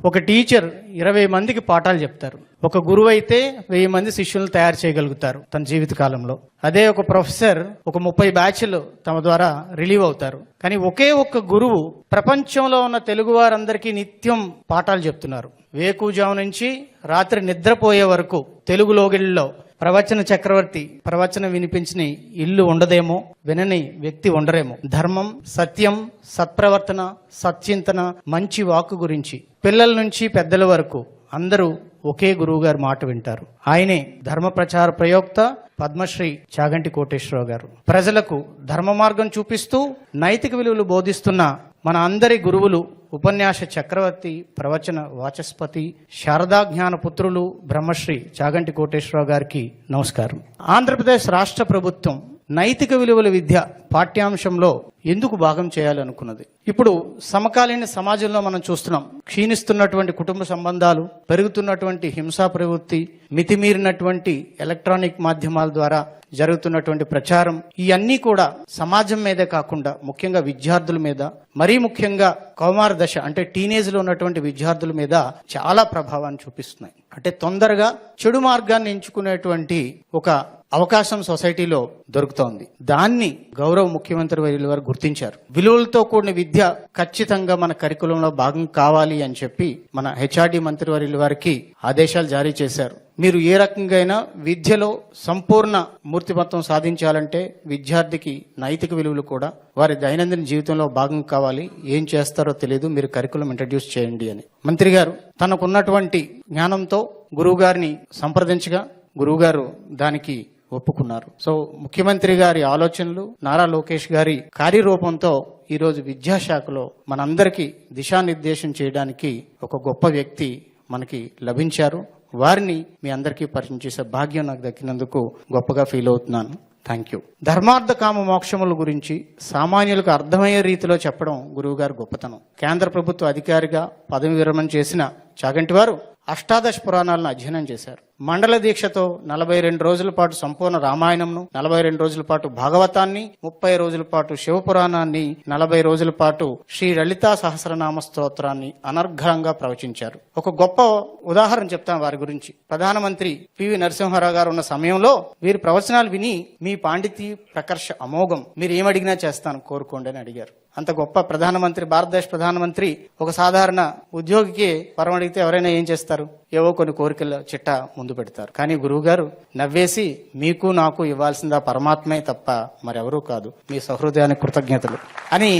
ఒక టీచర్ 20 మందికి పాఠాలు చెప్తారు. ఒక గురువు అయితే 1000 మంది శిష్యులను తయారు చేయగలుగుతారు తన జీవిత కాలంలో. అదే ఒక ప్రొఫెసర్ ఒక 30 బ్యాచ్లు తమ ద్వారా రిలీవ్ అవుతారు. కానీ ఒకే ఒక్క గురువు ప్రపంచంలో ఉన్న తెలుగు వారందరికీ నిత్యం పాఠాలు చెప్తున్నారు. వేకుజాము నుంచి రాత్రి నిద్రపోయే వరకు తెలుగు లోగిళ్ళలో ప్రవచన చక్రవర్తి ప్రవచనం వినిపించిన ఇల్లు ఉండదేమో, వినని వ్యక్తి ఉండరేమో. ధర్మం, సత్యం, సత్ప్రవర్తన, సత్చింతన, మంచి వాక్కు గురించి పిల్లల నుంచి పెద్దల వరకు అందరూ ఒకే గురువు గారి మాట వింటారు. ఆయనే ధర్మ ప్రచార ప్రయోక్త పద్మశ్రీ చాగంటి కోటేశ్వరరావు గారు. ప్రజలకు ధర్మ మార్గం చూపిస్తూ నైతిక విలువలు బోధిస్తున్న మన అందరి గురువులు ఉపన్యాస చక్రవర్తి, ప్రవచన వాచస్పతి, శారదా జ్ఞాన పుత్రులు బ్రహ్మశ్రీ చాగంటి కోటేశ్వరరావు గారికి నమస్కారం. ఆంధ్రప్రదేశ్ రాష్ట్ర ప్రభుత్వం నైతిక విలువల విద్య పాఠ్యాంశంలో ఎందుకు భాగం చేయాలనుకున్నది? ఇప్పుడు సమకాలీన సమాజంలో మనం చూస్తున్నాం, క్షీణిస్తున్నటువంటి కుటుంబ సంబంధాలు, పెరుగుతున్నటువంటి హింసా ప్రవృత్తి, మితిమీరినటువంటి ఎలక్ట్రానిక్ మాధ్యమాల ద్వారా జరుగుతున్నటువంటి ప్రచారం, ఇవన్నీ కూడా సమాజం మీదే కాకుండా ముఖ్యంగా విద్యార్థుల మీద, మరీ ముఖ్యంగా కౌమార దశ అంటే టీనేజ్ లో ఉన్నటువంటి విద్యార్థుల మీద చాలా ప్రభావాన్ని చూపిస్తున్నాయి. అంటే తొందరగా చెడు మార్గాన్ని ఎంచుకునేటువంటి ఒక అవకాశం సొసైటీలో దొరుకుతోంది. దాన్ని గౌరవ ముఖ్యమంత్రి వర్యుల వారు గుర్తించారు. విలువలతో కూడిన విద్య ఖచ్చితంగా మన కరికులంలో భాగం కావాలి అని చెప్పి మన హెచ్ఆర్డి మంత్రి వర్యుల వారికి ఆదేశాలు జారీ చేశారు. మీరు ఏ రకంగా విద్యలో సంపూర్ణ మూర్తిమత్వం సాధించాలంటే విద్యార్థికి నైతిక విలువలు కూడా వారి దైనందిన జీవితంలో భాగం కావాలి. ఏం చేస్తారో తెలియదు, మీరు కరికులం ఇంట్రడ్యూస్ చేయండి అని మంత్రి గారు తనకున్నటువంటి జ్ఞానంతో గురువు గారిని సంప్రదించగా గురువుగారు దానికి ఒప్పుకున్నారు. సో ముఖ్యమంత్రి గారి ఆలోచనలు, నారా లోకేష్ గారి కార్యరూపంతో ఈరోజు విద్యాశాఖలో మనందరికీ దిశానిర్దేశం చేయడానికి ఒక గొప్ప వ్యక్తి మనకి లభించారు. వారిని మీ అందరికీ పరిచయం చేసే భాగ్యం నాకు దక్కినందుకు గొప్పగా ఫీల్ అవుతున్నాను. Thank you. ధర్మార్థ కామ మోక్షముల గురించి సామాన్యులకు అర్థమయ్యే రీతిలో చెప్పడం గురువు గారు గొప్పతనం. కేంద్ర ప్రభుత్వ అధికారిగా పదవి విరమణ చేసిన చాగంటి వారు అష్టాదశ పురాణాలను అధ్యయనం చేశారు. మండల దీక్షతో 42 రోజుల పాటు సంపూర్ణ రామాయణంను, 42 రోజుల పాటు భాగవతాన్ని, 30 రోజుల పాటు శివపురాణాన్ని, 40 రోజుల పాటు శ్రీ లలితా సహస్రనామ స్తోత్రాన్ని అనర్ఘంగా ప్రవచించారు. ఒక గొప్ప ఉదాహరణ చెప్తాను వారి గురించి. ప్రధానమంత్రి పివి నరసింహారావు గారు ఉన్న సమయంలో వీరి ప్రవచనాలు విని మీ పాండితీ ప్రకర్ష అమోఘం, మీరు ఏమడిగినా చేస్తాను కోరుకోండి అని అడిగారు. అంత గొప్ప ప్రధానమంత్రి, భారతదేశ ప్రధానమంత్రి ఒక సాధారణ ఉద్యోగికి వరం అడిగితే ఎవరైనా ఏం చేస్తారు? ఏవో కొన్ని కోరికల చిట్టా ముందు పెడతారు. కానీ గురువు గారు నవ్వేసి మీకు నాకు ఇవ్వాల్సిందా పరమాత్మే తప్ప మరెవరూ కాదు, మీ సహృదయానికి కృతజ్ఞతలు అని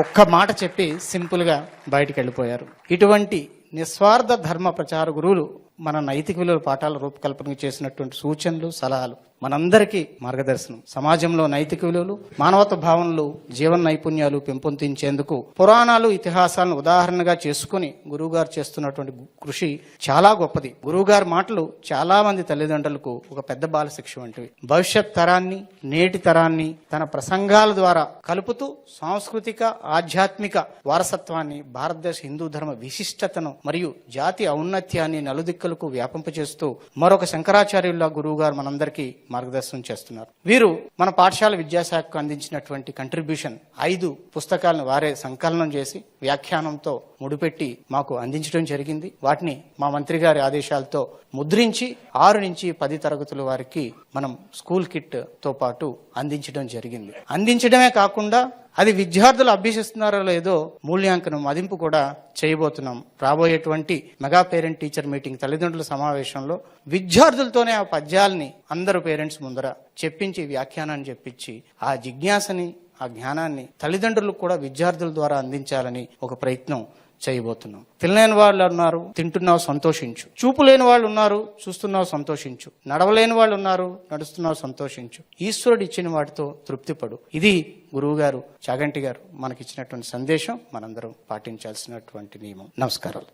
ఒక్క మాట చెప్పి సింపుల్ గా బయటికి వెళ్ళిపోయారు. ఇటువంటి నిస్వార్థ ధర్మ ప్రచార గురువులు మన నైతిక విలువల పాఠాల రూపకల్పన చేసినటువంటి సూచనలు, సలహాలు మనందరికీ మార్గదర్శనం. సమాజంలో నైతిక విలువలు, మానవత్వ భావనలు, జీవన నైపుణ్యాలు పెంపొందించేందుకు పురాణాలు, ఇతిహాసాలను ఉదాహరణగా చేసుకుని గురువుగారు చేస్తున్నటువంటి కృషి చాలా గొప్పది. గురువుగారి మాటలు చాలా మంది తల్లిదండ్రులకు ఒక పెద్ద బాల శిక్ష వంటివి. భవిష్యత్ తరాన్ని, నేటి తరాన్ని తన ప్రసంగాల ద్వారా కలుపుతూ సాంస్కృతిక, ఆధ్యాత్మిక వారసత్వాన్ని, భారతదేశ హిందూ ధర్మ విశిష్టతను మరియు జాతి ఔన్నత్యాన్ని నలుదిక్కులకు వ్యాపింపచేస్తూ మరొక శంకరాచార్యుల్లా గురువు గారు మనందరికీ మార్గదర్శనం చేస్తున్నారు. వీరు మన పాఠశాల విద్యాశాఖకు అందించినటువంటి కంట్రిబ్యూషన్ 5 పుస్తకాలను వారే సంకలనం చేసి వ్యాఖ్యానంతో ముడిపెట్టి మాకు అందించడం జరిగింది. వాటిని మా మంత్రి గారి ఆదేశాలతో ముద్రించి 6 నుంచి 10 తరగతుల వారికి మనం స్కూల్ కిట్ తో పాటు అందించడం జరిగింది. అందించడమే కాకుండా అది విద్యార్థులు అభ్యసిస్తున్నారో లేదో మూల్యాంకనం, మదింపు కూడా చేయబోతున్నాం. రాబోయేటువంటి మెగా పేరెంట్ టీచర్ మీటింగ్, తల్లిదండ్రుల సమావేశంలో విద్యార్థులతోనే ఆ పద్యాలని అందరూ పేరెంట్స్ ముందర చెప్పించి, వ్యాఖ్యానాన్ని చెప్పించి ఆ జిజ్ఞాసని, ఆ జ్ఞానాన్ని తల్లిదండ్రులకు కూడా విద్యార్థుల ద్వారా అందించాలని ఒక ప్రయత్నం చేయబోతున్నాం. తినలేని వాళ్ళు ఉన్నారు, తింటున్నావు సంతోషించు. చూపు లేని వాళ్ళు ఉన్నారు, చూస్తున్నావు సంతోషించు. నడవలేని వాళ్ళు ఉన్నారు, నడుస్తున్నావు సంతోషించు. ఈశ్వరుడు ఇచ్చిన వాటితో తృప్తిపడు. ఇది గురువు గారు, చాగంటి గారు మనకిచ్చినటువంటి సందేశం. మనందరం పాటించాల్సినటువంటి నియమం. నమస్కారాలు.